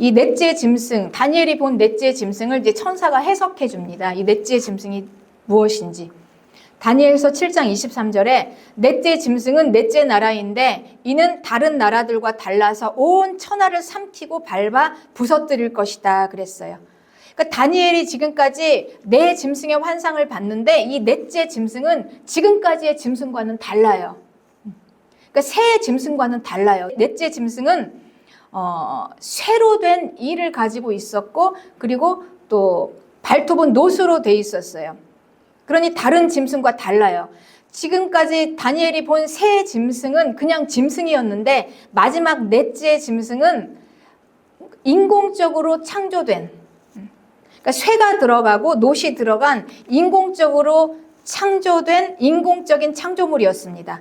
이 넷째 짐승, 다니엘이 본 넷째 짐승을 이제 천사가 해석해 줍니다. 이 넷째 짐승이 무엇인지. 다니엘서 7장 23절에 넷째 짐승은 넷째 나라인데 이는 다른 나라들과 달라서 온 천하를 삼키고 밟아 부서뜨릴 것이다 그랬어요. 그러니까 다니엘이 지금까지 네 짐승의 환상을 봤는데 이 넷째 짐승은 지금까지의 짐승과는 달라요. 그러니까 새 짐승과는 달라요. 넷째 짐승은 쇠로 된 이를 가지고 있었고 그리고 또 발톱은 노수로 돼 있었어요. 그러니 다른 짐승과 달라요. 지금까지 다니엘이 본 새 짐승은 그냥 짐승이었는데 마지막 넷째 짐승은 인공적으로 창조된, 그러니까 쇠가 들어가고 노시 들어간 인공적으로 창조된 인공적인 창조물이었습니다.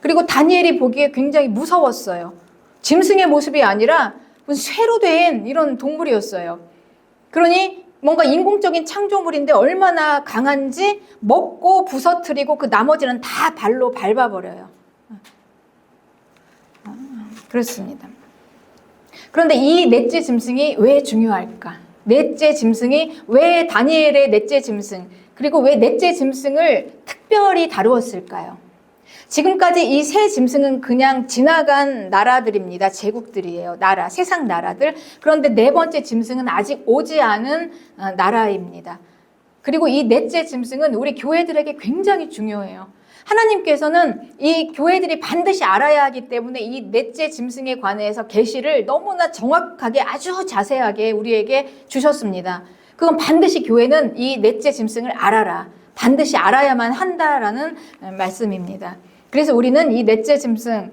그리고 다니엘이 보기에 굉장히 무서웠어요. 짐승의 모습이 아니라 쇠로 된 이런 동물이었어요. 그러니 뭔가 인공적인 창조물인데 얼마나 강한지 먹고 부서뜨리고 그 나머지는 다 발로 밟아버려요. 그렇습니다. 그런데 이 넷째 짐승이 왜 중요할까? 넷째 짐승이 왜 다니엘의 넷째 짐승, 그리고 왜 넷째 짐승을 특별히 다루었을까요? 지금까지 이 세 짐승은 그냥 지나간 나라들입니다. 제국들이에요. 나라, 세상 나라들. 그런데 네 번째 짐승은 아직 오지 않은 나라입니다. 그리고 이 넷째 짐승은 우리 교회들에게 굉장히 중요해요. 하나님께서는 이 교회들이 반드시 알아야 하기 때문에 이 넷째 짐승에 관해서 계시를 너무나 정확하게 아주 자세하게 우리에게 주셨습니다. 그건 반드시 교회는 이 넷째 짐승을 알아라. 반드시 알아야만 한다라는 말씀입니다. 그래서 우리는 이 넷째 짐승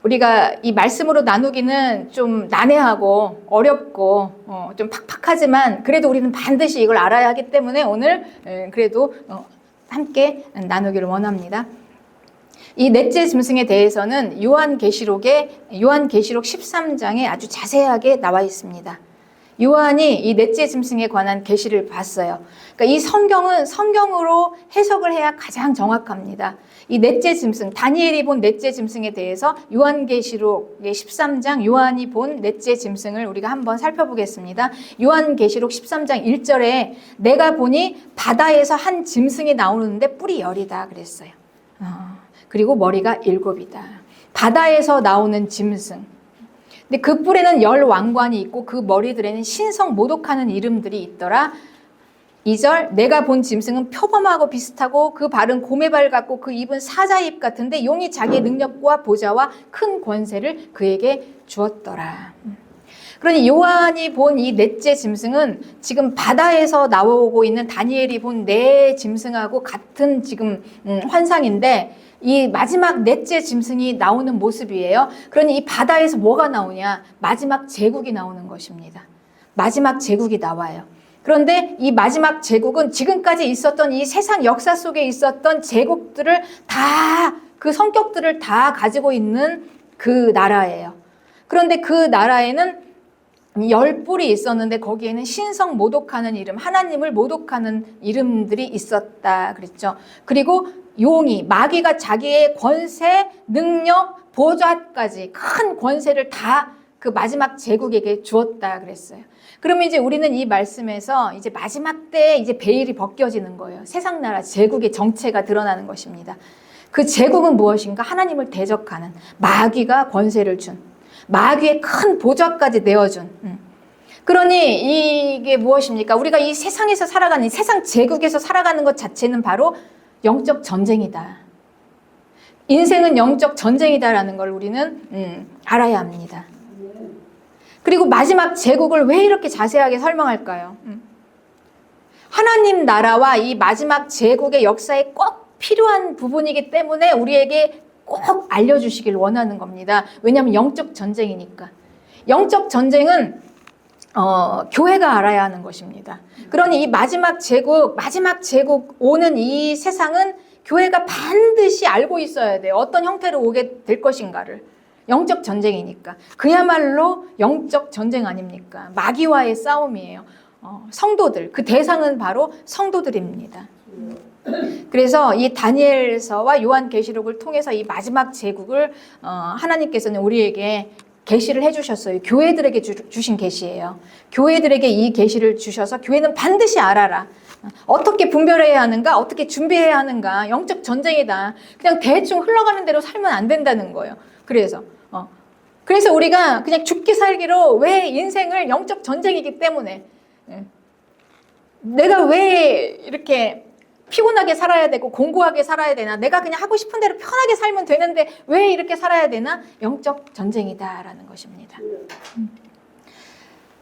우리가 이 말씀으로 나누기는 좀 난해하고 어렵고 좀 팍팍하지만 그래도 우리는 반드시 이걸 알아야 하기 때문에 오늘 그래도 함께 나누기를 원합니다. 이 넷째 짐승에 대해서는 요한계시록 13장에 아주 자세하게 나와 있습니다. 요한이 이 넷째 짐승에 관한 계시를 봤어요. 그러니까 이 성경은 성경으로 해석을 해야 가장 정확합니다. 이 넷째 짐승, 다니엘이 본 넷째 짐승에 대해서 요한계시록 13장 요한이 본 넷째 짐승을 우리가 한번 살펴보겠습니다. 요한계시록 13장 1절에 내가 보니 바다에서 한 짐승이 나오는데 뿔이 10이다 그랬어요. 그리고 머리가 7이다. 바다에서 나오는 짐승. 근데 그 뿔에는 10왕관이 있고 그 머리들에는 신성 모독하는 이름들이 있더라. 2절 내가 본 짐승은 표범하고 비슷하고 그 발은 곰의 발 같고 그 입은 사자입 같은데 용이 자기의 능력과 보좌와 큰 권세를 그에게 주었더라. 그러니 요한이 본 이 넷째 짐승은 지금 바다에서 나오고 있는 다니엘이 본 네 짐승하고 같은 지금 환상인데 이 마지막 넷째 짐승이 나오는 모습이에요. 그러니 이 바다에서 뭐가 나오냐? 마지막 제국이 나오는 것입니다. 마지막 제국이 나와요. 그런데 이 마지막 제국은 지금까지 있었던 이 세상 역사 속에 있었던 제국들을 다, 그 성격들을 다 가지고 있는 그 나라예요. 그런데 그 나라에는 10뿔이 있었는데 거기에는 신성 모독하는 이름, 하나님을 모독하는 이름들이 있었다 그랬죠. 그리고 용이, 마귀가 자기의 권세, 능력, 보좌까지 큰 권세를 다 그 마지막 제국에게 주었다 그랬어요. 그러면 이제 우리는 이 말씀에서 이제 마지막 때에 이제 베일이 벗겨지는 거예요. 세상 나라 제국의 정체가 드러나는 것입니다. 그 제국은 무엇인가? 하나님을 대적하는 마귀가 권세를 준, 마귀의 큰 보좌까지 내어준. 그러니 이게 무엇입니까? 우리가 이 세상에서 살아가는, 이 세상 제국에서 살아가는 것 자체는 바로 영적 전쟁이다. 인생은 영적 전쟁이다라는 걸 우리는 알아야 합니다. 그리고 마지막 제국을 왜 이렇게 자세하게 설명할까요? 하나님 나라와 이 마지막 제국의 역사에 꼭 필요한 부분이기 때문에 우리에게 꼭 알려주시길 원하는 겁니다. 왜냐하면 영적 전쟁이니까. 영적 전쟁은 교회가 알아야 하는 것입니다. 그러니 이 마지막 제국 오는 이 세상은 교회가 반드시 알고 있어야 돼요. 어떤 형태로 오게 될 것인가를. 영적 전쟁이니까. 그야말로 영적 전쟁 아닙니까? 마귀와의 싸움이에요. 성도들, 그 대상은 바로 성도들입니다. 그래서 이 다니엘서와 요한계시록을 통해서 이 마지막 제국을 하나님께서는 우리에게 계시를 해주셨어요. 교회들에게 주신 계시예요. 교회들에게 이 계시를 주셔서 교회는 반드시 알아라. 어떻게 분별해야 하는가, 어떻게 준비해야 하는가. 영적 전쟁이다. 그냥 대충 흘러가는 대로 살면 안 된다는 거예요. 그래서 우리가 그냥 죽기 살기로 왜 인생을 영적 전쟁이기 때문에 내가 왜 이렇게 피곤하게 살아야 되고 공고하게 살아야 되나? 내가 그냥 하고 싶은 대로 편하게 살면 되는데 왜 이렇게 살아야 되나? 영적 전쟁이다라는 것입니다.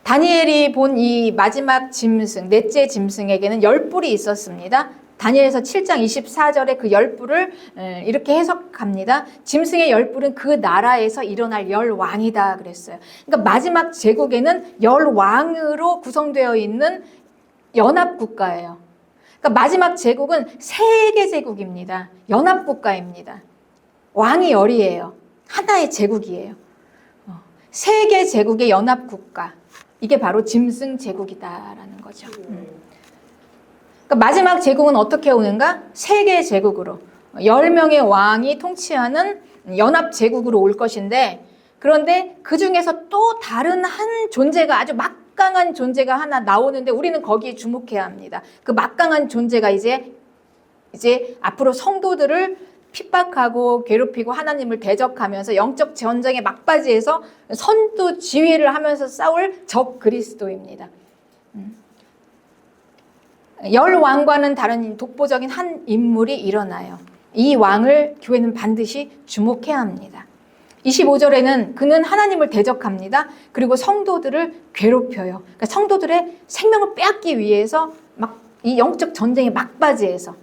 다니엘이 본 이 마지막 짐승, 넷째 짐승에게는 10뿔이 있었습니다. 다니엘서 7장 24절에 그 10뿔을 이렇게 해석합니다. 짐승의 10뿔은 그 나라에서 일어날 10왕이다 그랬어요. 그러니까 마지막 제국에는 10왕으로 구성되어 있는 연합국가예요. 그러니까 마지막 제국은 세계 제국입니다. 연합국가입니다. 왕이 10이에요. 하나의 제국이에요. 세계 제국의 연합국가. 이게 바로 짐승 제국이다라는 거죠. 그러니까 마지막 제국은 어떻게 오는가? 세계 제국으로 10명의 왕이 통치하는 연합 제국으로 올 것인데, 그런데 그 중에서 또 다른 한 존재가, 아주 막강한 존재가 하나 나오는데 우리는 거기에 주목해야 합니다. 그 막강한 존재가 이제 앞으로 성도들을 핍박하고 괴롭히고 하나님을 대적하면서 영적 전쟁의 막바지에서 선두 지휘를 하면서 싸울 적 그리스도입니다. 10왕과는 다른 독보적인 한 인물이 일어나요. 이 왕을 교회는 반드시 주목해야 합니다. 25절에는 그는 하나님을 대적합니다. 그리고 성도들을 괴롭혀요. 그러니까 성도들의 생명을 빼앗기 위해서 막 이 영적 전쟁의 막바지에서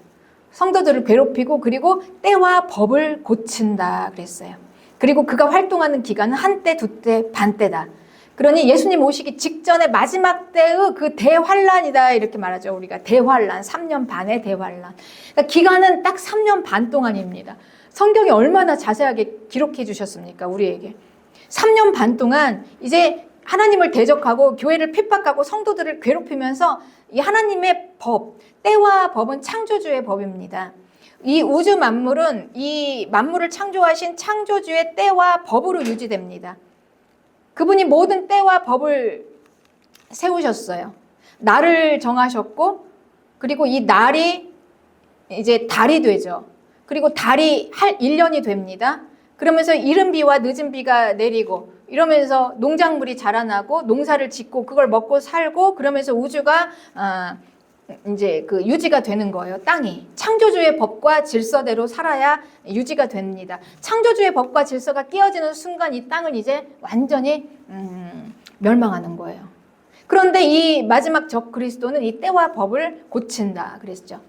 성도들을 괴롭히고, 그리고 때와 법을 고친다 그랬어요. 그리고 그가 활동하는 기간은 한때, 두때, 반때다. 그러니 예수님 오시기 직전에 마지막 때의 그 대환란이다 이렇게 말하죠. 우리가 대환란, 3년 반의 대환란. 그러니까 기간은 딱 3년 반 동안입니다. 성경이 얼마나 자세하게 기록해 주셨습니까? 우리에게. 3년 반 동안 이제 하나님을 대적하고 교회를 핍박하고 성도들을 괴롭히면서 이 하나님의 법, 때와 법은 창조주의 법입니다. 이 우주 만물은 이 만물을 창조하신 창조주의 때와 법으로 유지됩니다. 그분이 모든 때와 법을 세우셨어요. 날을 정하셨고, 그리고 이 날이 이제 달이 되죠. 그리고 달이 1년이 됩니다. 그러면서 이른 비와 늦은 비가 내리고, 이러면서 농작물이 자라나고 농사를 짓고 그걸 먹고 살고, 그러면서 우주가 이제 그 유지가 되는 거예요. 땅이 창조주의 법과 질서대로 살아야 유지가 됩니다. 창조주의 법과 질서가 깨어지는 순간 이 땅은 이제 완전히 멸망하는 거예요. 그런데 이 마지막 적 그리스도는 이 때와 법을 고친다 그랬죠.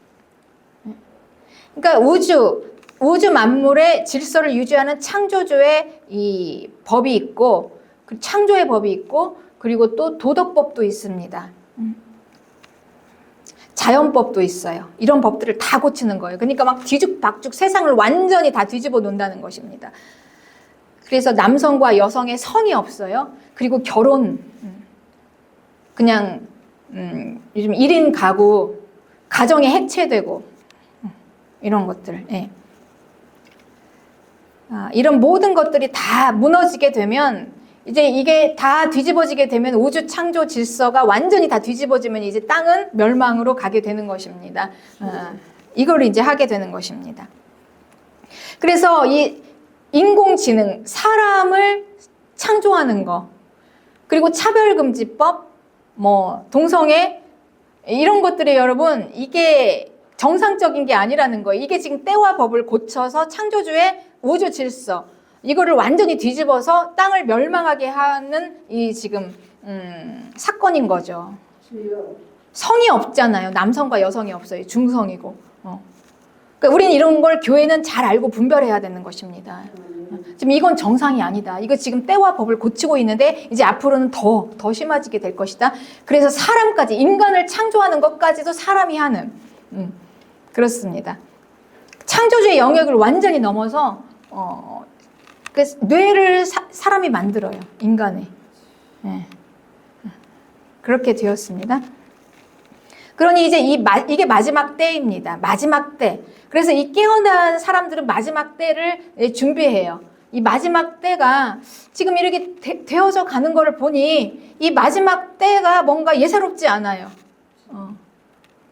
그러니까 우주 만물의 질서를 유지하는 창조주의 이 법이 있고, 창조의 법이 있고, 그리고 또 도덕법도 있습니다. 자연법도 있어요. 이런 법들을 다 고치는 거예요. 그러니까 막 뒤죽박죽 세상을 완전히 다 뒤집어 놓는다는 것입니다. 그래서 남성과 여성의 성이 없어요. 그리고 결혼, 그냥 요즘 1인 가구, 가정이 해체되고 이런 것들. 예. 이런 모든 것들이 다 무너지게 되면, 이제 이게 다 뒤집어지게 되면 우주 창조 질서가 완전히 다 뒤집어지면 이제 땅은 멸망으로 가게 되는 것입니다. 이걸 이제 하게 되는 것입니다. 그래서 이 인공지능, 사람을 창조하는 거, 그리고 차별금지법, 동성애, 이런 것들이 여러분, 이게 정상적인 게 아니라는 거예요. 이게 지금 때와 법을 고쳐서 창조주의 우주 질서, 이거를 완전히 뒤집어서 땅을 멸망하게 하는 이 지금 사건인 거죠. 성이 없잖아요. 남성과 여성이 없어요. 중성이고. 그러니까 우리는 이런 걸 교회는 잘 알고 분별해야 되는 것입니다. 지금 이건 정상이 아니다. 이거 지금 때와 법을 고치고 있는데 이제 앞으로는 더 심해지게 될 것이다. 그래서 사람까지, 인간을 창조하는 것까지도 사람이 하는, 그렇습니다. 창조주의 영역을 완전히 넘어서 그 뇌를 사람이 만들어요. 인간의. 네. 그렇게 되었습니다. 그러니 이제 이게 마지막 때입니다. 마지막 때. 그래서 이 깨어난 사람들은 마지막 때를 준비해요. 이 마지막 때가 지금 이렇게 되어져 가는 거를 보니 이 마지막 때가 뭔가 예사롭지 않아요.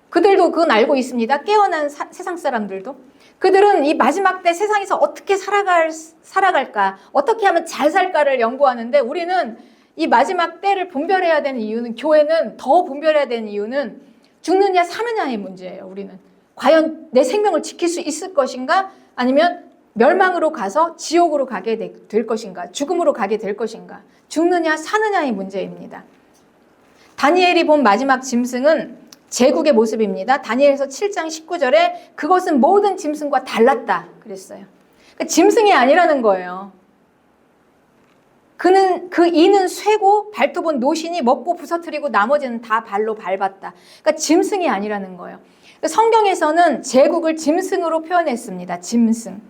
그들도 그건 알고 있습니다. 깨어난 세상 사람들도. 그들은 이 마지막 때 세상에서 어떻게 살아갈까, 어떻게 하면 잘 살까를 연구하는데 우리는 이 마지막 때를 분별해야 되는 이유는, 교회는 더 분별해야 되는 이유는 죽느냐 사느냐의 문제예요. 우리는 과연 내 생명을 지킬 수 있을 것인가, 아니면 멸망으로 가서 지옥으로 가게 될 것인가, 죽음으로 가게 될 것인가, 죽느냐 사느냐의 문제입니다. 다니엘이 본 마지막 짐승은 제국의 모습입니다. 다니엘서 7장 19절에 그것은 모든 짐승과 달랐다 그랬어요. 그러니까 짐승이 아니라는 거예요. 그 이는 쇠고 발톱은 노신이 먹고 부서뜨리고 나머지는 다 발로 밟았다. 그러니까 짐승이 아니라는 거예요. 성경에서는 제국을 짐승으로 표현했습니다. 짐승.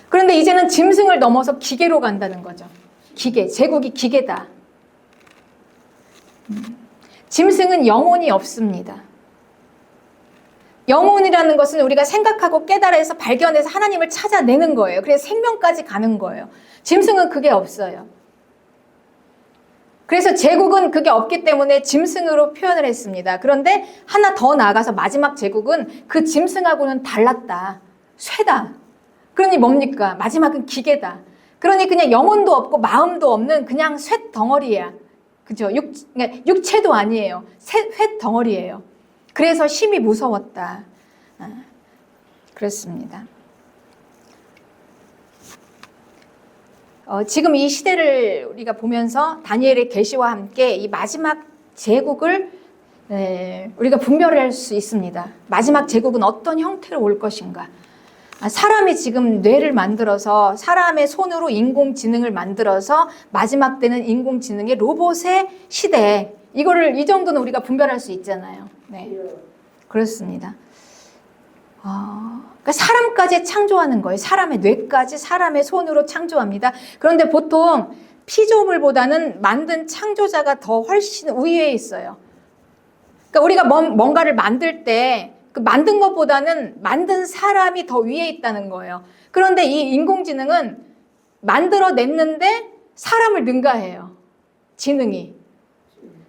그런데 이제는 짐승을 넘어서 기계로 간다는 거죠. 기계, 제국이 기계다. 짐승은 영혼이 없습니다. 영혼이라는 것은 우리가 생각하고 깨달아서 발견해서 하나님을 찾아내는 거예요. 그래서 생명까지 가는 거예요. 짐승은 그게 없어요. 그래서 제국은 그게 없기 때문에 짐승으로 표현을 했습니다. 그런데 하나 더 나아가서 마지막 제국은 그 짐승하고는 달랐다. 쇠다. 그러니 뭡니까? 마지막은 기계다. 그러니 그냥 영혼도 없고 마음도 없는 그냥 쇠 덩어리야. 그죠? 육체도 아니에요. 쇠 덩어리예요. 그래서 심히 무서웠다. 그렇습니다. 지금 이 시대를 우리가 보면서 다니엘의 계시와 함께 이 마지막 제국을 우리가 분별할 수 있습니다. 마지막 제국은 어떤 형태로 올 것인가? 사람이 지금 뇌를 만들어서 사람의 손으로 인공지능을 만들어서 마지막 때는 인공지능의 로봇의 시대, 이 정도는 우리가 분별할 수 있잖아요. 네, 그렇습니다. 그러니까 사람까지 창조하는 거예요. 사람의 뇌까지 사람의 손으로 창조합니다. 그런데 보통 피조물보다는 만든 창조자가 더 훨씬 우위에 있어요. 그러니까 우리가 뭔가를 만들 때 그 만든 것보다는 만든 사람이 더 위에 있다는 거예요. 그런데 이 인공지능은 만들어냈는데 사람을 능가해요. 지능이.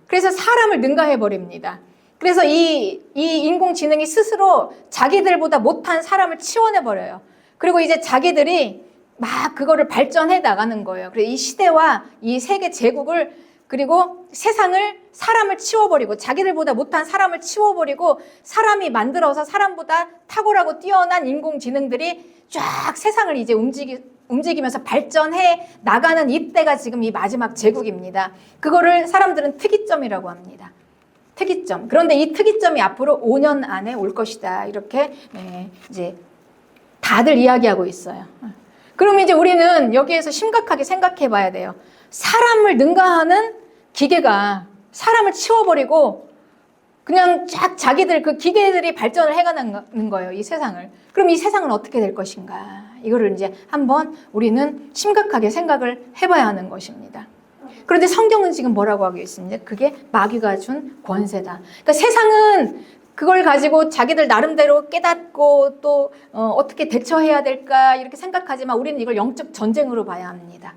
그래서 사람을 능가해버립니다. 그래서 이 인공지능이 스스로 자기들보다 못한 사람을 치워내버려요. 그리고 이제 자기들이 막 그거를 발전해 나가는 거예요. 그래서 이 시대와 이 세계 제국을, 그리고 세상을, 사람을 치워버리고 자기들보다 못한 사람을 치워버리고 사람이 만들어서 사람보다 탁월하고 뛰어난 인공지능들이 쫙 세상을 이제 움직이면서 발전해 나가는 이때가 지금 이 마지막 제국입니다. 그거를 사람들은 특이점이라고 합니다. 특이점. 그런데 이 특이점이 앞으로 5년 안에 올 것이다. 이렇게 이제 다들 이야기하고 있어요. 그럼 이제 우리는 여기에서 심각하게 생각해 봐야 돼요. 사람을 능가하는 기계가 사람을 치워버리고 그냥 쫙 자기들 그 기계들이 발전을 해가는 거예요. 이 세상을. 그럼 이 세상은 어떻게 될 것인가? 이거를 이제 한번 우리는 심각하게 생각을 해봐야 하는 것입니다. 그런데 성경은 지금 뭐라고 하고 있습니다. 그게 마귀가 준 권세다. 그러니까 세상은 그걸 가지고 자기들 나름대로 깨닫고 또 어떻게 대처해야 될까 이렇게 생각하지만 우리는 이걸 영적 전쟁으로 봐야 합니다.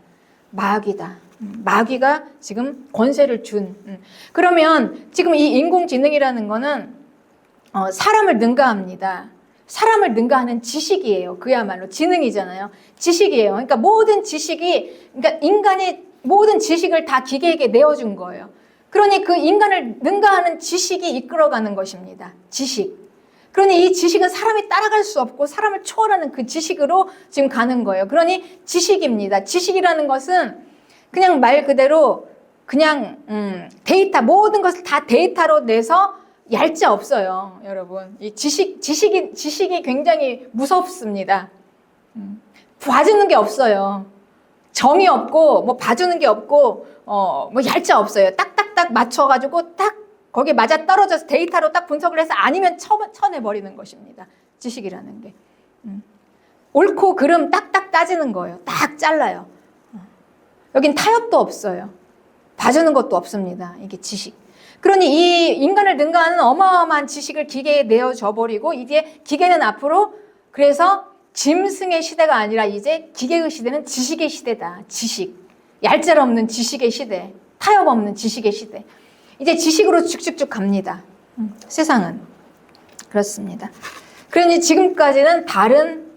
마귀다. 마귀가 지금 권세를 준. 그러면 지금 이 인공지능이라는 거는 사람을 능가합니다. 사람을 능가하는 지식이에요. 그야말로 지능이잖아요. 지식이에요. 그러니까 모든 지식이, 그러니까 인간이 모든 지식을 다 기계에게 내어준 거예요. 그러니 그 인간을 능가하는 지식이 이끌어가는 것입니다. 지식. 그러니 이 지식은 사람이 따라갈 수 없고 사람을 초월하는 그 지식으로 지금 가는 거예요. 그러니 지식입니다. 지식이라는 것은 그냥 말 그대로 그냥 데이터, 모든 것을 다 데이터로 내서 얄짜 없어요. 여러분. 이 지식이 굉장히 무섭습니다. 봐주는 게 없어요. 정이 없고 뭐 봐주는 게 없고 뭐 얄짜 없어요. 딱딱딱 맞춰가지고 딱 거기에 맞아 떨어져서 데이터로 딱 분석을 해서 아니면 쳐내버리는 것입니다. 지식이라는 게. 옳고 그름 딱딱 따지는 거예요. 딱 잘라요. 여긴 타협도 없어요. 봐주는 것도 없습니다. 이게 지식. 그러니 이 인간을 능가하는 어마어마한 지식을 기계에 내어줘 버리고 이제 기계는 앞으로 그래서 짐승의 시대가 아니라 이제 기계의 시대는 지식의 시대다. 지식. 얄짤 없는 지식의 시대. 타협 없는 지식의 시대. 이제 지식으로 쭉쭉쭉 갑니다. 세상은. 그렇습니다. 그러니 지금까지는 다른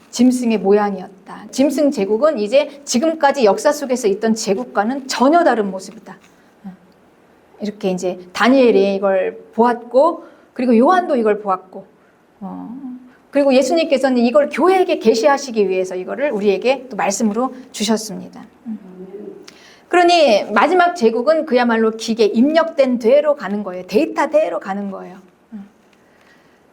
짐승의 모양이었다. 짐승 제국은 이제 지금까지 역사 속에서 있던 제국과는 전혀 다른 모습이다. 이렇게 이제 다니엘이 이걸 보았고, 그리고 요한도 이걸 보았고, 그리고 예수님께서는 이걸 교회에게 계시하시기 위해서 이거를 우리에게 또 말씀으로 주셨습니다. 그러니 마지막 제국은 그야말로 기계, 입력된 대로 가는 거예요. 데이터대로 가는 거예요.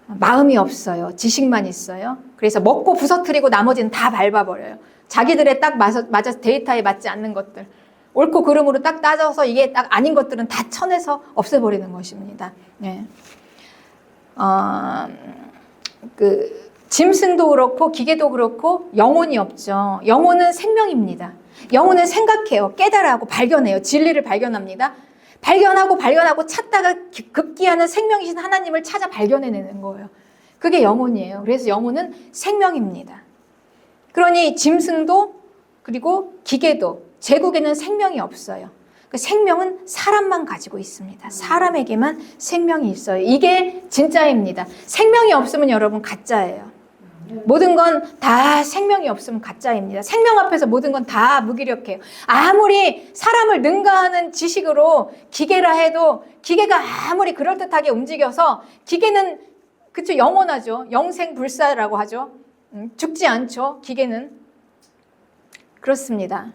마음이 없어요. 지식만 있어요. 그래서 먹고 부서뜨리고 나머지는 다 밟아버려요. 자기들의 딱 맞아서 데이터에 맞지 않는 것들. 옳고 그름으로 딱 따져서 이게 딱 아닌 것들은 다 쳐내서 없애버리는 것입니다. 예. 짐승도 그렇고 기계도 그렇고 영혼이 없죠. 영혼은 생명입니다. 영혼은 생각해요. 깨달아하고 발견해요. 진리를 발견합니다. 발견하고 찾다가 급기야는 생명이신 하나님을 찾아 발견해내는 거예요. 그게 영혼이에요. 그래서 영혼은 생명입니다. 그러니 짐승도 그리고 기계도 제국에는 생명이 없어요. 그 생명은 사람만 가지고 있습니다. 사람에게만 생명이 있어요. 이게 진짜입니다. 생명이 없으면 여러분 가짜예요. 모든 건 다 생명이 없으면 가짜입니다. 생명 앞에서 모든 건 다 무기력해요. 아무리 사람을 능가하는 지식으로 기계라 해도 기계가 아무리 그럴듯하게 움직여서 기계는 그쵸 영원하죠. 영생불사라고 하죠. 죽지 않죠. 기계는. 그렇습니다.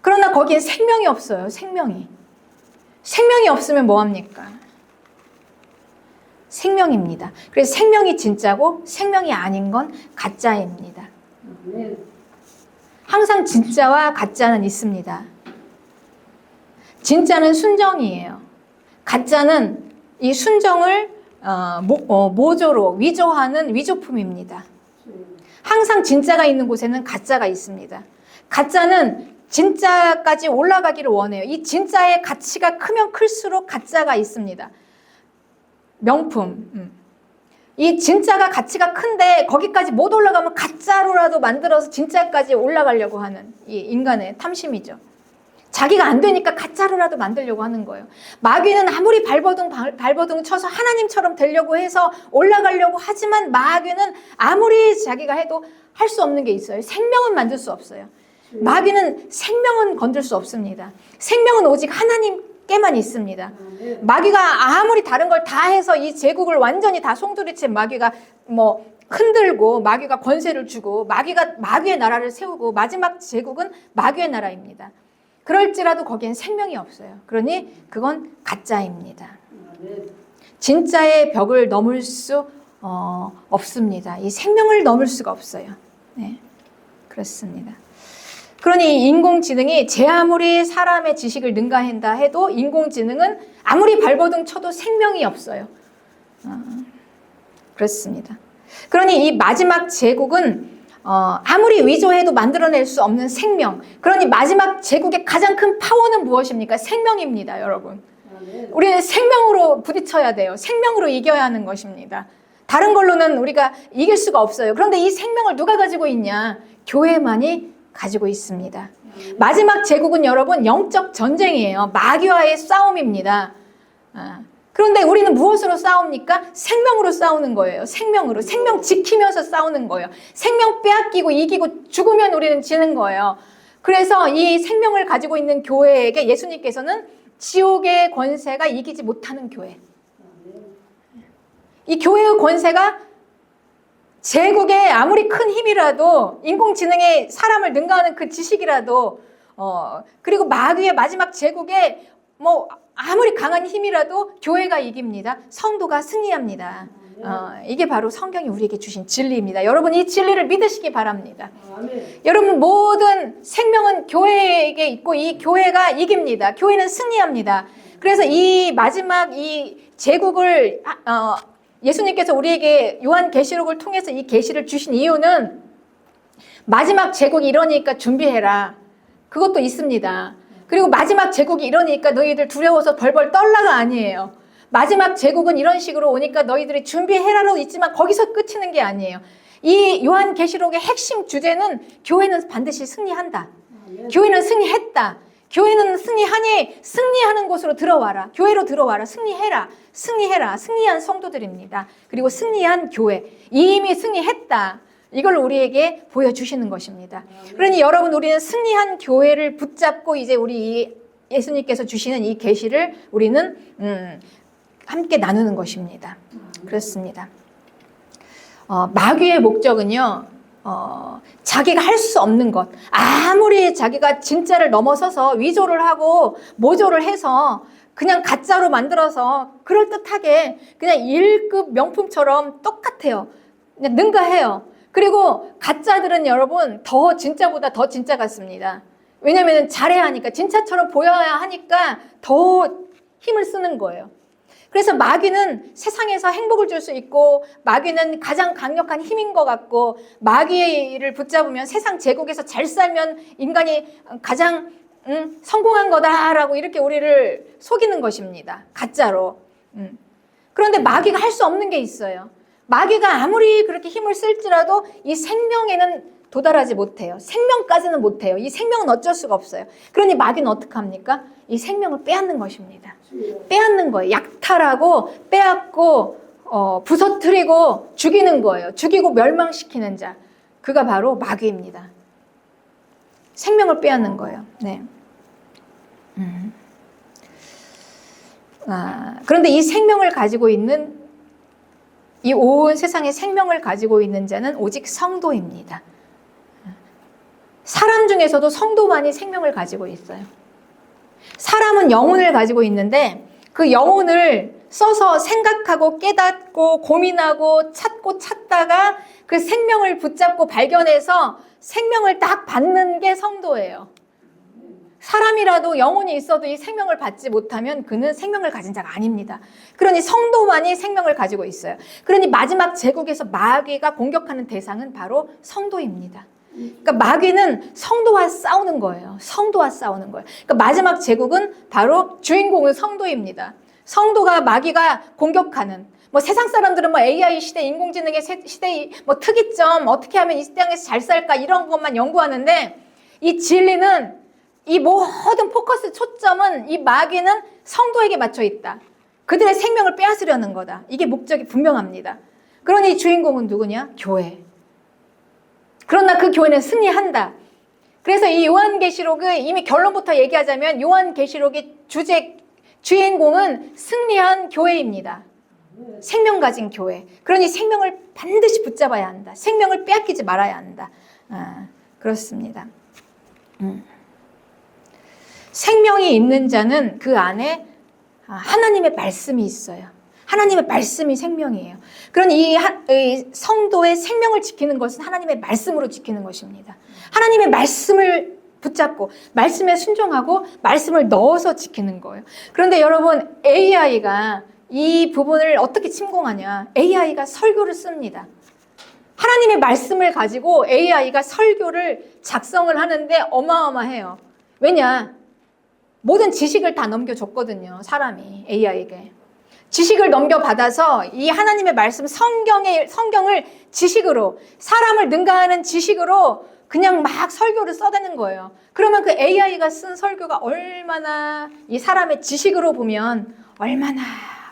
그러나 거기에 생명이 없어요. 생명이 없으면 뭐합니까? 생명입니다. 그래서 생명이 진짜고 생명이 아닌 건 가짜입니다. 항상 진짜와 가짜는 있습니다. 진짜는 순정이에요. 가짜는 이 순정을 모조로 위조하는 위조품입니다. 항상 진짜가 있는 곳에는 가짜가 있습니다. 가짜는 진짜까지 올라가기를 원해요. 이 진짜의 가치가 크면 클수록 가짜가 있습니다. 명품. 이 진짜가 가치가 큰데 거기까지 못 올라가면 가짜로라도 만들어서 진짜까지 올라가려고 하는 이 인간의 탐심이죠. 자기가 안 되니까 가짜로라도 만들려고 하는 거예요. 마귀는 아무리 발버둥 쳐서 하나님처럼 되려고 해서 올라가려고 하지만 마귀는 아무리 자기가 해도 할 수 없는 게 있어요. 생명은 만들 수 없어요. 마귀는 생명은 건들 수 없습니다. 생명은 오직 하나님께만 있습니다. 마귀가 아무리 다른 걸 다 해서 이 제국을 완전히 다 송두리째 마귀가 흔들고 마귀가 권세를 주고 마귀의 나라를 세우고 마지막 제국은 마귀의 나라입니다. 그럴지라도 거기엔 생명이 없어요. 그러니 그건 가짜입니다. 진짜의 벽을 넘을 수 없습니다. 이 생명을 넘을 수가 없어요. 네, 그렇습니다. 그러니 인공지능이 제 아무리 사람의 지식을 능가한다 해도 인공지능은 아무리 발버둥 쳐도 생명이 없어요. 그렇습니다. 그러니 이 마지막 제국은 아무리 위조해도 만들어낼 수 없는 생명. 그러니 마지막 제국의 가장 큰 파워는 무엇입니까? 생명입니다, 여러분. 우리는 생명으로 부딪혀야 돼요. 생명으로 이겨야 하는 것입니다. 다른 걸로는 우리가 이길 수가 없어요. 그런데 이 생명을 누가 가지고 있냐? 교회만이 가지고 있습니다. 마지막 제국은 여러분 영적 전쟁이에요. 마귀와의 싸움입니다. 그런데 우리는 무엇으로 싸웁니까? 생명으로 싸우는 거예요. 생명으로. 생명 지키면서 싸우는 거예요. 생명 빼앗기고 이기고 죽으면 우리는 지는 거예요. 그래서 이 생명을 가지고 있는 교회에게 예수님께서는 지옥의 권세가 이기지 못하는 교회. 이 교회의 권세가 제국에 아무리 큰 힘이라도 인공지능의 사람을 능가하는 그 지식이라도 그리고 마귀의 마지막 제국에 아무리 강한 힘이라도 교회가 이깁니다. 성도가 승리합니다. 이게 바로 성경이 우리에게 주신 진리입니다. 여러분 이 진리를 믿으시기 바랍니다. 여러분 모든 생명은 교회에게 있고 이 교회가 이깁니다. 교회는 승리합니다. 그래서 이 마지막 이 제국을 예수님께서 우리에게 요한계시록을 통해서 이 계시를 주신 이유는 마지막 제국이 이러니까 준비해라. 그것도 있습니다. 그리고 마지막 제국이 이러니까 너희들 두려워서 벌벌 떨라가 아니에요. 마지막 제국은 이런 식으로 오니까 너희들이 준비해라로 있지만 거기서 끝이는 게 아니에요. 이 요한계시록의 핵심 주제는 교회는 반드시 승리한다. 교회는 승리했다. 교회는 승리하니 승리하는 곳으로 들어와라. 교회로 들어와라. 승리해라. 승리해라. 승리한 성도들입니다. 그리고 승리한 교회. 이미 승리했다. 이걸 우리에게 보여주시는 것입니다. 그러니 여러분, 우리는 승리한 교회를 붙잡고 이제 우리 예수님께서 주시는 이 계시를 우리는 함께 나누는 것입니다. 그렇습니다. 마귀의 목적은요, 자기가 할 수 없는 것, 아무리 자기가 진짜를 넘어서서 위조를 하고 모조를 해서 그냥 가짜로 만들어서 그럴듯하게 그냥 1급 명품처럼 똑같아요. 그냥 능가해요. 그리고 가짜들은 여러분 더 진짜보다 더 진짜 같습니다. 왜냐하면 잘해야 하니까, 진짜처럼 보여야 하니까 더 힘을 쓰는 거예요. 그래서 마귀는 세상에서 행복을 줄 수 있고, 마귀는 가장 강력한 힘인 것 같고, 마귀를 붙잡으면 세상 제국에서 잘 살면 인간이 가장 성공한 거다라고 이렇게 우리를 속이는 것입니다. 가짜로. 그런데 마귀가 할 수 없는 게 있어요. 마귀가 아무리 그렇게 힘을 쓸지라도 이 생명에는 도달하지 못해요. 생명까지는 못해요. 이 생명은 어쩔 수가 없어요. 그러니 마귀는 어떻게 합니까? 이 생명을 빼앗는 것입니다. 빼앗는 거예요. 약탈하고 빼앗고 부서뜨리고 죽이는 거예요. 죽이고 멸망시키는 자. 그가 바로 마귀입니다. 생명을 빼앗는 거예요. 네. 그런데 이 생명을 가지고 있는, 이 온 세상에 생명을 가지고 있는 자는 오직 성도입니다. 사람 중에서도 성도만이 생명을 가지고 있어요. 사람은 영혼을 가지고 있는데 그 영혼을 써서 생각하고 깨닫고 고민하고 찾고 찾다가 그 생명을 붙잡고 발견해서 생명을 딱 받는 게 성도예요. 사람이라도 영혼이 있어도 이 생명을 받지 못하면 그는 생명을 가진 자가 아닙니다. 그러니 성도만이 생명을 가지고 있어요. 그러니 마지막 제국에서 마귀가 공격하는 대상은 바로 성도입니다. 그러니까 마귀는 성도와 싸우는 거예요. 성도와 싸우는 거예요. 그러니까 마지막 제국은 바로 주인공은 성도입니다. 성도가 마귀가 공격하는, 뭐 세상 사람들은 뭐 AI 시대, 인공지능의 시대의 뭐 특이점, 어떻게 하면 이 땅에서 잘 살까 이런 것만 연구하는데, 이 진리는, 이 모든 포커스 초점은 이 마귀는 성도에게 맞춰 있다. 그들의 생명을 빼앗으려는 거다. 이게 목적이 분명합니다. 그러니 주인공은 누구냐? 교회. 그러나 그 교회는 승리한다. 그래서 이 요한계시록의 이미 결론부터 얘기하자면 요한계시록의 주인공은 승리한 교회입니다. 생명 가진 교회. 그러니 생명을 반드시 붙잡아야 한다. 생명을 빼앗기지 말아야 한다. 그렇습니다. 생명이 있는 자는 그 안에 하나님의 말씀이 있어요. 하나님의 말씀이 생명이에요. 그러니 이 성도의 생명을 지키는 것은 하나님의 말씀으로 지키는 것입니다. 하나님의 말씀을 붙잡고 말씀에 순종하고 말씀을 넣어서 지키는 거예요. 그런데 여러분, AI가 이 부분을 어떻게 침공하냐? AI가 설교를 씁니다. 하나님의 말씀을 가지고 AI가 설교를 작성을 하는데 어마어마해요. 왜냐? 모든 지식을 다 넘겨줬거든요. 사람이 AI에게. 지식을 넘겨받아서 이 하나님의 말씀 성경을 지식으로, 사람을 능가하는 지식으로 그냥 막 설교를 써대는 거예요. 그러면 그 AI가 쓴 설교가 얼마나 이 사람의 지식으로 보면 얼마나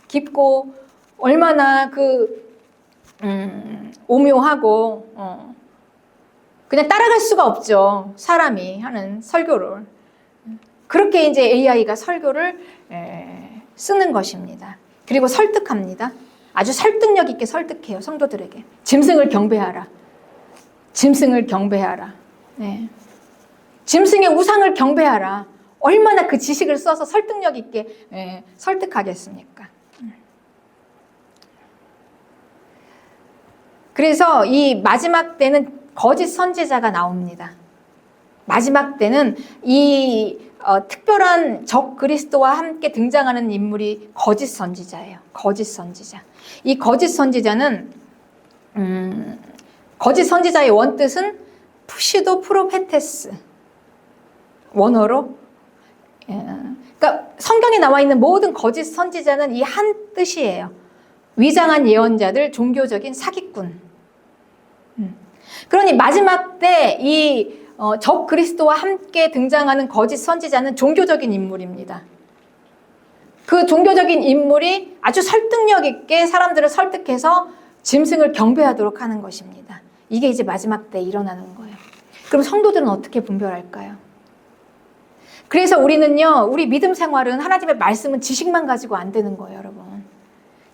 깊고 얼마나 오묘하고 그냥 따라갈 수가 없죠. 사람이 하는 설교를. 그렇게 이제 AI가 설교를 쓰는 것입니다. 그리고 설득합니다. 아주 설득력 있게 설득해요. 성도들에게. 짐승을 경배하라. 짐승을 경배하라. 네. 짐승의 우상을 경배하라. 얼마나 그 지식을 써서 설득력 있게 설득하겠습니까? 그래서 이 마지막 때는 거짓 선지자가 나옵니다. 마지막 때는 이 특별한 적 그리스도와 함께 등장하는 인물이 거짓 선지자예요. 거짓 선지자. 이 거짓 선지자는 거짓 선지자의 원뜻은 푸시도 프로페테스, 원어로. 그러니까 성경에 나와 있는 모든 거짓 선지자는 이 한 뜻이에요. 위장한 예언자들, 종교적인 사기꾼. 그러니 마지막 때 이 적 그리스도와 함께 등장하는 거짓 선지자는 종교적인 인물입니다. 그 종교적인 인물이 아주 설득력 있게 사람들을 설득해서 짐승을 경배하도록 하는 것입니다. 이게 이제 마지막 때 일어나는 거예요. 그럼 성도들은 어떻게 분별할까요? 그래서 우리는요, 우리 믿음 생활은 하나님의 말씀은 지식만 가지고 안 되는 거예요, 여러분.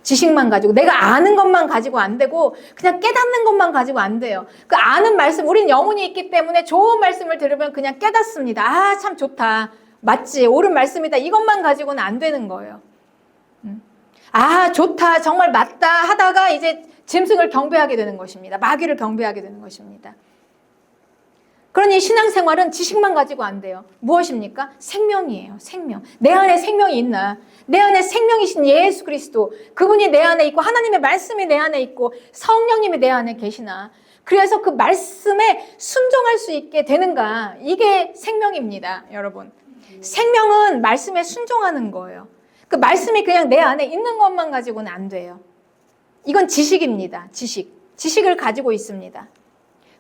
지식만 가지고, 내가 아는 것만 가지고 안 되고 그냥 깨닫는 것만 가지고 안 돼요. 그 아는 말씀, 우린 영혼이 있기 때문에 좋은 말씀을 들으면 그냥 깨닫습니다. 아, 참 좋다. 맞지, 옳은 말씀이다. 이것만 가지고는 안 되는 거예요. 아, 좋다, 정말 맞다 하다가 이제 짐승을 경배하게 되는 것입니다. 마귀를 경배하게 되는 것입니다. 그러니 신앙생활은 지식만 가지고 안 돼요. 무엇입니까? 생명이에요. 생명. 내 안에 생명이 있나? 내 안에 생명이신 예수 그리스도, 그분이 내 안에 있고 하나님의 말씀이 내 안에 있고 성령님이 내 안에 계시나? 그래서 그 말씀에 순종할 수 있게 되는가? 이게 생명입니다, 여러분. 생명은 말씀에 순종하는 거예요. 그 말씀이 그냥 내 안에 있는 것만 가지고는 안 돼요. 이건 지식입니다. 지식을 가지고 있습니다.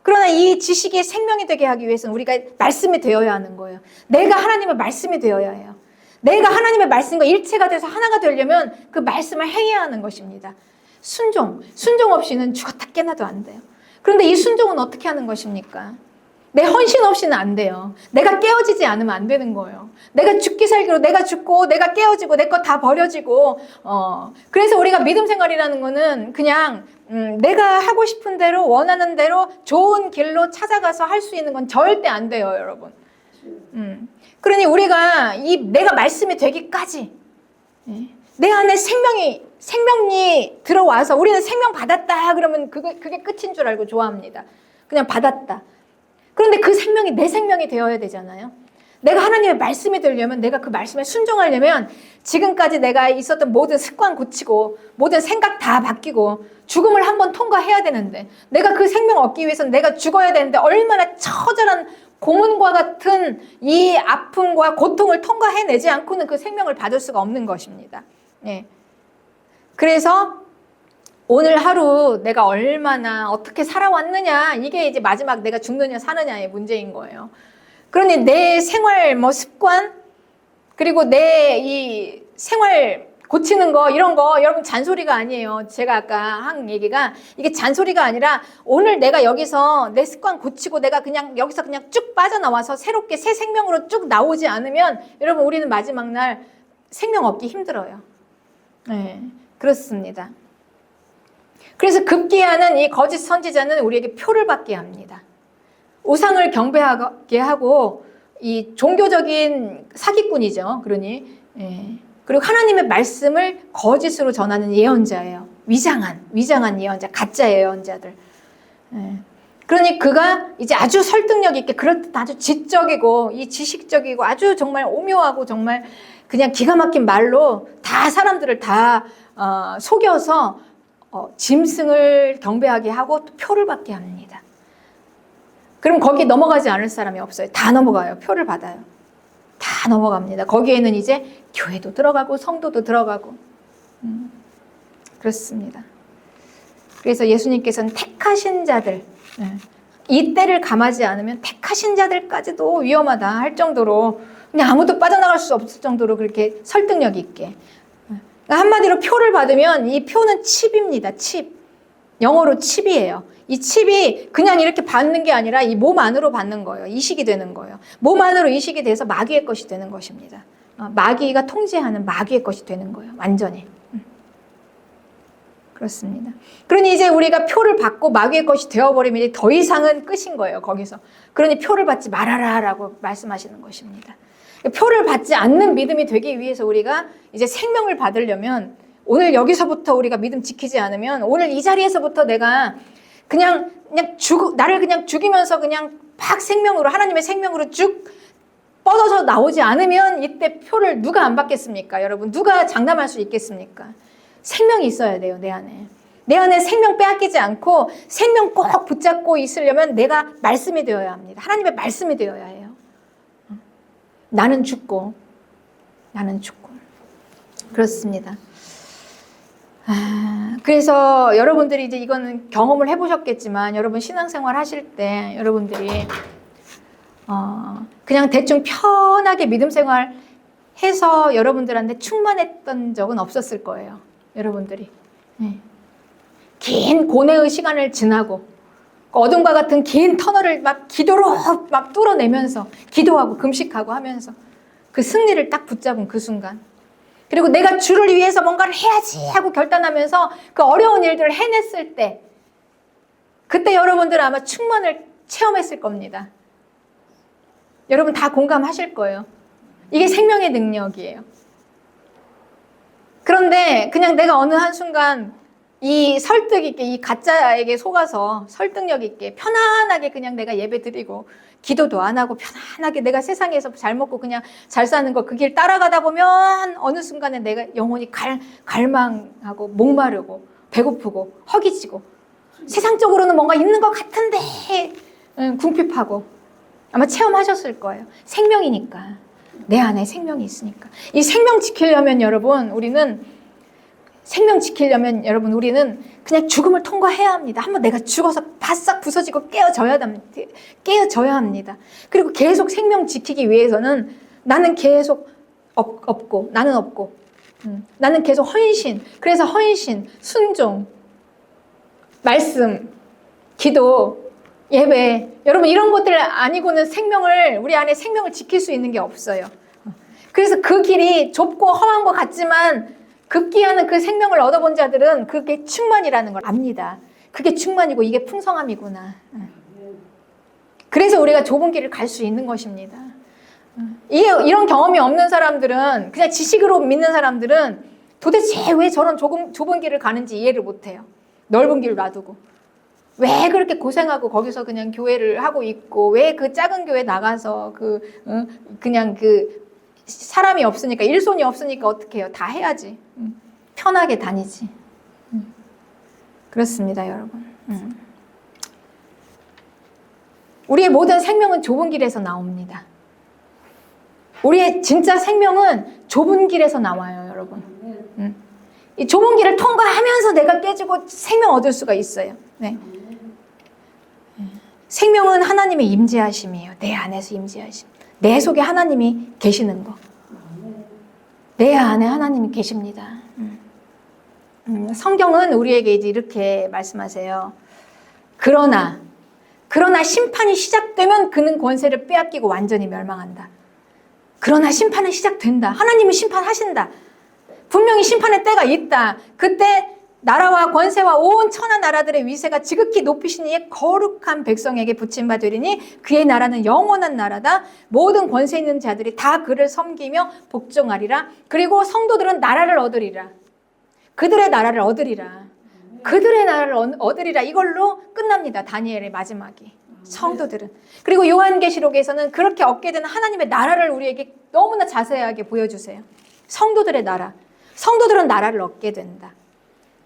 그러나 이 지식이 생명이 되게 하기 위해서는 우리가 말씀이 되어야 하는 거예요. 내가 하나님의 말씀이 되어야 해요. 내가 하나님의 말씀과 일체가 돼서 하나가 되려면 그 말씀을 행해야 하는 것입니다. 순종 없이는 죽었다 깨나도 안 돼요. 그런데 이 순종은 어떻게 하는 것입니까? 내 헌신 없이는 안 돼요. 내가 깨어지지 않으면 안 되는 거예요. 내가 죽기 살기로 내가 죽고 내가 깨어지고 내 것 다 버려지고 그래서 우리가 믿음 생활이라는 거는 그냥 내가 하고 싶은 대로 원하는 대로 좋은 길로 찾아가서 할 수 있는 건 절대 안 돼요, 여러분. 그러니 우리가 내가 말씀이 되기까지 내 안에 생명이 들어와서 우리는 생명 받았다 그러면 그게 끝인 줄 알고 좋아합니다. 그냥 받았다. 그런데 그 생명이 내 생명이 되어야 되잖아요. 내가 하나님의 말씀이 되려면, 내가 그 말씀에 순종하려면 지금까지 내가 있었던 모든 습관 고치고 모든 생각 다 바뀌고 죽음을 한번 통과해야 되는데, 내가 그 생명 얻기 위해서는 내가 죽어야 되는데 얼마나 처절한 고문과 같은 이 아픔과 고통을 통과해내지 않고는 그 생명을 받을 수가 없는 것입니다. 예. 그래서 오늘 하루 내가 얼마나 어떻게 살아왔느냐, 이게 이제 마지막 내가 죽느냐 사느냐의 문제인 거예요. 그러니 내 생활 습관, 그리고 내 이 생활 고치는 거, 이런 거 여러분 잔소리가 아니에요. 제가 아까 한 얘기가 이게 잔소리가 아니라 오늘 내가 여기서 내 습관 고치고 내가 그냥 여기서 그냥 쭉 빠져나와서 새롭게 새 생명으로 쭉 나오지 않으면 여러분 우리는 마지막 날 생명 얻기 힘들어요. 네, 그렇습니다. 그래서 급기야는 이 거짓 선지자는 우리에게 표를 받게 합니다. 우상을 경배하게 하고 이 종교적인 사기꾼이죠. 그러니 그리고 하나님의 말씀을 거짓으로 전하는 예언자예요. 위장한 예언자, 가짜 예언자들. 그러니 그가 이제 아주 설득력 있게, 그렇듯 아주 지적이고 이 지식적이고 아주 정말 오묘하고 정말 그냥 기가 막힌 말로 다 사람들을 다 속여서 짐승을 경배하게 하고 또 표를 받게 합니다. 그럼 거기 넘어가지 않을 사람이 없어요. 다 넘어가요. 표를 받아요. 다 넘어갑니다. 거기에는 이제 교회도 들어가고 성도도 들어가고 그렇습니다. 그래서 예수님께서는 택하신 자들, 이 때를 감하지 않으면 택하신 자들까지도 위험하다 할 정도로, 그냥 아무도 빠져나갈 수 없을 정도로 그렇게 설득력 있게, 한마디로 표를 받으면 이 표는 칩입니다. 칩. 영어로 칩이에요. 이 칩이 그냥 이렇게 받는 게 아니라 이 몸 안으로 받는 거예요. 이식이 되는 거예요. 몸 안으로 이식이 돼서 마귀의 것이 되는 것입니다. 마귀가 통제하는 마귀의 것이 되는 거예요. 완전히. 그렇습니다. 그러니 이제 우리가 표를 받고 마귀의 것이 되어버리면 더 이상은 끝인 거예요. 거기서. 그러니 표를 받지 말아라 라고 말씀하시는 것입니다. 표를 받지 않는 믿음이 되기 위해서 우리가 이제 생명을 받으려면, 오늘 여기서부터 우리가 믿음 지키지 않으면, 오늘 이 자리에서부터 내가 나를 그냥 죽이면서 그냥 팍 생명으로, 하나님의 생명으로 쭉 뻗어서 나오지 않으면 이때 표를 누가 안 받겠습니까? 여러분, 누가 장담할 수 있겠습니까? 생명이 있어야 돼요, 내 안에. 내 안에 생명 빼앗기지 않고 생명 꼭 붙잡고 있으려면 내가 말씀이 되어야 합니다. 하나님의 말씀이 되어야 해요. 나는 죽고. 그렇습니다. 그래서 여러분들이 이제 이거는 경험을 해보셨겠지만 여러분 신앙생활 하실 때 여러분들이 그냥 대충 편하게 믿음 생활 해서 여러분들한테 충만했던 적은 없었을 거예요. 여러분들이. 네. 긴 고뇌의 시간을 지나고 어둠과 같은 긴 터널을 막 기도로 막 뚫어내면서 기도하고 금식하고 하면서 그 승리를 딱 붙잡은 그 순간, 그리고 내가 주를 위해서 뭔가를 해야지 하고 결단하면서 그 어려운 일들을 해냈을 때, 그때 여러분들은 아마 충만을 체험했을 겁니다. 여러분 다 공감하실 거예요. 이게 생명의 능력이에요. 그런데 그냥 내가 어느 한순간 이 설득 있게, 이 가짜에게 속아서 설득력 있게 편안하게 그냥 내가 예배 드리고 기도도 안 하고 편안하게 내가 세상에서 잘 먹고 그냥 잘 사는 거 그 길 따라가다 보면 어느 순간에 내가 영혼이 갈망하고 목마르고 배고프고 허기지고 세상적으로는 뭔가 있는 것 같은데 궁핍하고 아마 체험하셨을 거예요. 생명이니까. 내 안에 생명이 있으니까. 이 생명 지키려면 여러분 우리는 그냥 죽음을 통과해야 합니다. 한번 내가 죽어서 바싹 부서지고 깨어져야 합니다. 그리고 계속 생명 지키기 위해서는 나는 계속 없고 나는 계속 헌신. 그래서 헌신, 순종, 말씀, 기도, 예배, 여러분 이런 것들 아니고는 우리 안에 생명을 지킬 수 있는 게 없어요. 그래서 그 길이 좁고 험한 것 같지만 급기야는 그 생명을 얻어본 자들은 그게 충만이라는 걸 압니다. 그게 충만이고 이게 풍성함이구나. 그래서 우리가 좁은 길을 갈 수 있는 것입니다. 이런 경험이 없는 사람들은, 그냥 지식으로 믿는 사람들은 도대체 왜 저런 좁은 길을 가는지 이해를 못해요. 넓은 길 놔두고. 왜 그렇게 고생하고 거기서 그냥 교회를 하고 있고, 왜 그 작은 교회 나가서 그냥 사람이 없으니까, 일손이 없으니까 어떻게 해요? 다 해야지. 편하게 다니지. 그렇습니다, 여러분. 우리의 모든 생명은 좁은 길에서 나옵니다. 우리의 진짜 생명은 좁은 길에서 나와요, 여러분. 이 좁은 길을 통과하면서 내가 깨지고 생명 얻을 수가 있어요. 네. 생명은 하나님의 임재하심이에요. 내 안에서 임재하심. 내 속에 하나님이 계시는 거. 내 안에 하나님이 계십니다. 성경은 우리에게 이제 이렇게 말씀하세요. 그러나 심판이 시작되면 그는 권세를 빼앗기고 완전히 멸망한다. 그러나 심판은 시작된다. 하나님은 심판하신다. 분명히 심판의 때가 있다. 그때 나라와 권세와 온 천하 나라들의 위세가 지극히 높이신 이의 거룩한 백성에게 붙임바 되리니 그의 나라는 영원한 나라다. 모든 권세 있는 자들이 다 그를 섬기며 복종하리라. 그리고 성도들은 나라를 얻으리라. 그들의 나라를 얻으리라. 그들의 나라를 얻으리라. 이걸로 끝납니다. 다니엘의 마지막이. 성도들은. 그리고 요한계시록에서는 그렇게 얻게 되는 하나님의 나라를 우리에게 너무나 자세하게 보여주세요. 성도들의 나라. 성도들은 나라를 얻게 된다.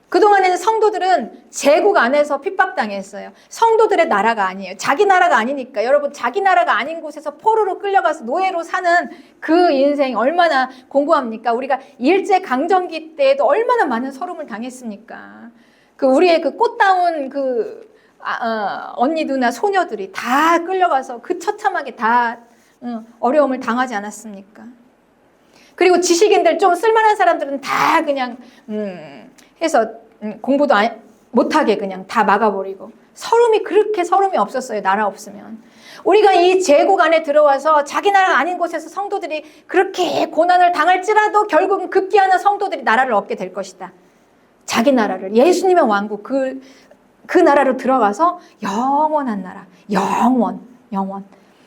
그동안에는 성도들은 제국 안에서 핍박당했어요. 성도들의 나라가 아니에요. 자기 나라가 아니니까. 여러분 자기 나라가 아닌 곳에서 포로로 끌려가서 노예로 사는 그 인생 얼마나 공고합니까? 우리가 일제강점기 때에도 얼마나 많은 서름을 당했습니까? 우리의 꽃다운 언니 누나 소녀들이 다 끌려가서 그 처참하게 다 어려움을 당하지 않았습니까? 그리고 지식인들 좀 쓸만한 사람들은 다 그냥 해서 공부도 못하게 그냥 다 막아버리고 그렇게 서름이 없었어요. 나라 없으면. 우리가 이 제국 안에 들어와서 자기 나라가 아닌 곳에서 성도들이 그렇게 고난을 당할지라도 결국은 급기야는 성도들이 나라를 얻게 될 것이다. 자기 나라를, 예수님의 왕국 그 나라로 들어가서 영원한 나라, 영원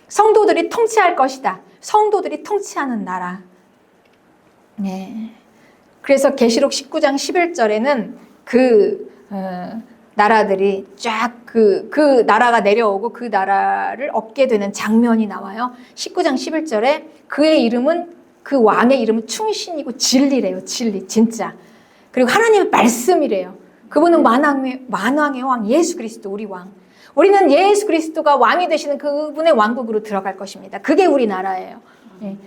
성도들이 통치할 것이다. 성도들이 통치하는 나라. 네. 그래서 계시록 19장 11절에는 나라들이 쫙 그 나라가 내려오고 그 나라를 얻게 되는 장면이 나와요. 19장 11절에 그 왕의 이름은 충신이고 진리래요. 진리, 진짜. 그리고 하나님의 말씀이래요. 그분은 만왕의 왕 예수 그리스도, 우리 왕. 우리는 예수 그리스도가 왕이 되시는 그분의 왕국으로 들어갈 것입니다. 그게 우리 나라예요. 네.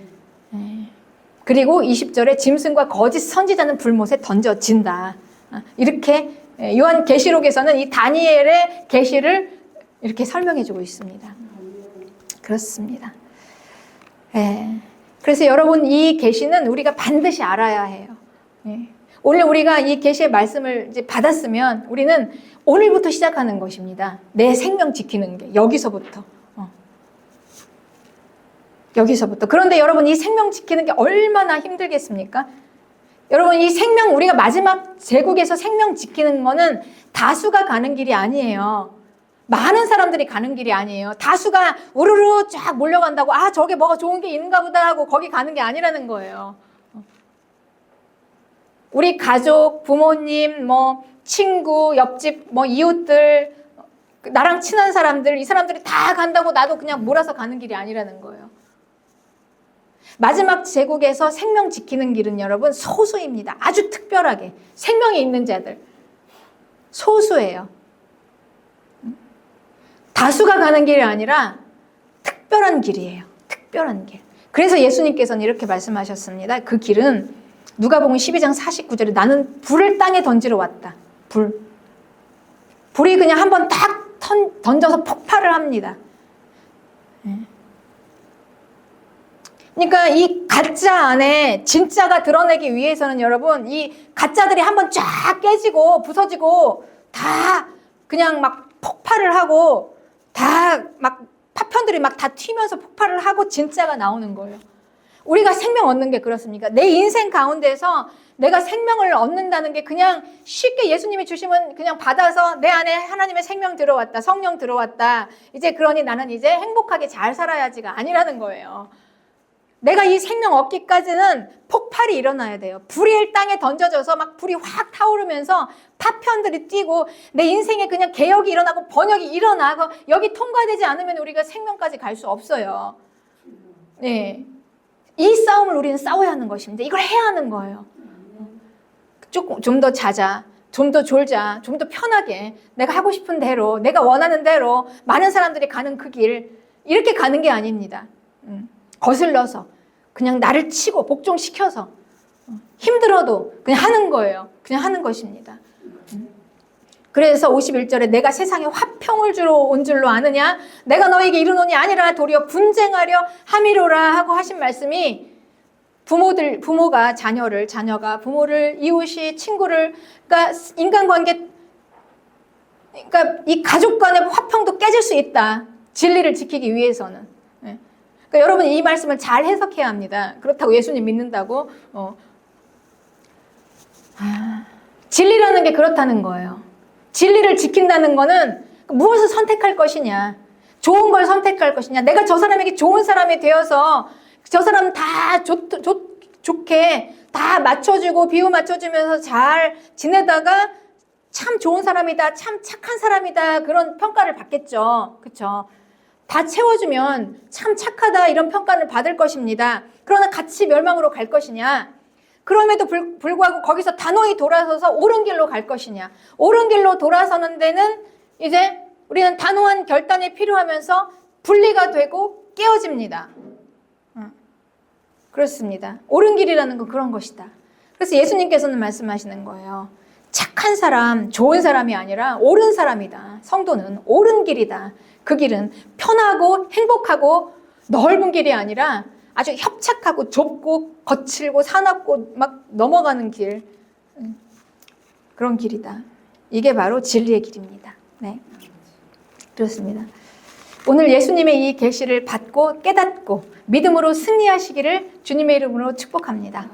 그리고 20절에 짐승과 거짓 선지자는 불못에 던져진다. 이렇게 요한계시록에서는 이 다니엘의 계시를 이렇게 설명해주고 있습니다. 그렇습니다. 그래서 여러분 이 계시는 우리가 반드시 알아야 해요. 오늘 우리가 이 계시의 말씀을 이제 받았으면 우리는 오늘부터 시작하는 것입니다. 내 생명 지키는 게 여기서부터. 여기서부터. 그런데 여러분 이 생명 지키는 게 얼마나 힘들겠습니까? 여러분 이 생명 우리가 마지막 제국에서 생명 지키는 거는 다수가 가는 길이 아니에요. 많은 사람들이 가는 길이 아니에요. 다수가 우르르 쫙 몰려간다고 저게 뭐가 좋은 게 있는가 보다 하고 거기 가는 게 아니라는 거예요. 우리 가족, 부모님, 친구, 옆집, 이웃들, 나랑 친한 사람들, 이 사람들이 다 간다고 나도 그냥 몰아서 가는 길이 아니라는 거예요. 마지막 제국에서 생명 지키는 길은 여러분 소수입니다. 아주 특별하게 생명이 있는 자들 소수예요. 다수가 가는 길이 아니라 특별한 길이에요. 특별한 길. 그래서 예수님께서는 이렇게 말씀하셨습니다. 그 길은 누가복음 12장 49절에 나는 불을 땅에 던지러 왔다. 불이 그냥 한번 딱 던져서 폭발을 합니다. 그러니까 이 가짜 안에 진짜가 드러내기 위해서는 여러분 이 가짜들이 한번 쫙 깨지고 부서지고 다 그냥 막 폭발을 하고 다 막 파편들이 막 다 튀면서 폭발을 하고 진짜가 나오는 거예요. 우리가 생명 얻는 게 그렇습니까? 내 인생 가운데서 내가 생명을 얻는다는 게 그냥 쉽게 예수님이 주시면 그냥 받아서 내 안에 하나님의 생명 들어왔다, 성령 들어왔다. 이제 그러니 나는 이제 행복하게 잘 살아야지가 아니라는 거예요. 내가 이 생명 얻기까지는 폭발이 일어나야 돼요. 불이 땅에 던져져서 막 불이 확 타오르면서 파편들이 뛰고 내 인생에 그냥 개혁이 일어나고 번역이 일어나고 여기 통과되지 않으면 우리가 생명까지 갈 수 없어요. 네. 이 싸움을 우리는 싸워야 하는 것입니다. 이걸 해야 하는 거예요. 좀 더 자자, 좀 더 졸자, 좀 더 편하게 내가 하고 싶은 대로, 내가 원하는 대로 많은 사람들이 가는 그 길 이렇게 가는 게 아닙니다. 거슬러서 그냥 나를 치고 복종시켜서 힘들어도 그냥 하는 거예요. 그냥 하는 것입니다. 그래서 51절에 내가 세상에 화평을 주러 온 줄로 아느냐? 내가 너에게 이르노니 아니라 도리어 분쟁하려 함이로라 하고 하신 말씀이 부모가 자녀를, 자녀가 부모를, 이웃이 친구를, 그러니까 인간관계, 그러니까 이 가족 간의 화평도 깨질 수 있다. 진리를 지키기 위해서는. 그러니까 여러분 이 말씀을 잘 해석해야 합니다. 그렇다고 예수님 믿는다고 진리라는 게 그렇다는 거예요. 진리를 지킨다는 거는 무엇을 선택할 것이냐, 좋은 걸 선택할 것이냐, 내가 저 사람에게 좋은 사람이 되어서 저 사람 다 좋게 다 맞춰주고 비유 맞춰주면서 잘 지내다가 참 좋은 사람이다, 참 착한 사람이다 그런 평가를 받겠죠. 그렇죠? 다 채워주면 참 착하다 이런 평가를 받을 것입니다. 그러나 같이 멸망으로 갈 것이냐? 그럼에도 불구하고 거기서 단호히 돌아서서 옳은 길로 갈 것이냐? 옳은 길로 돌아서는 데는 이제 우리는 단호한 결단이 필요하면서 분리가 되고 깨어집니다. 그렇습니다. 옳은 길이라는 건 그런 것이다. 그래서 예수님께서는 말씀하시는 거예요. 착한 사람, 좋은 사람이 아니라 옳은 사람이다. 성도는 옳은 길이다. 그 길은 편하고 행복하고 넓은 길이 아니라 아주 협착하고 좁고 거칠고 사납고 막 넘어가는 길, 그런 길이다. 이게 바로 진리의 길입니다. 네, 그렇습니다. 오늘 예수님의 이 계시를 받고 깨닫고 믿음으로 승리하시기를 주님의 이름으로 축복합니다.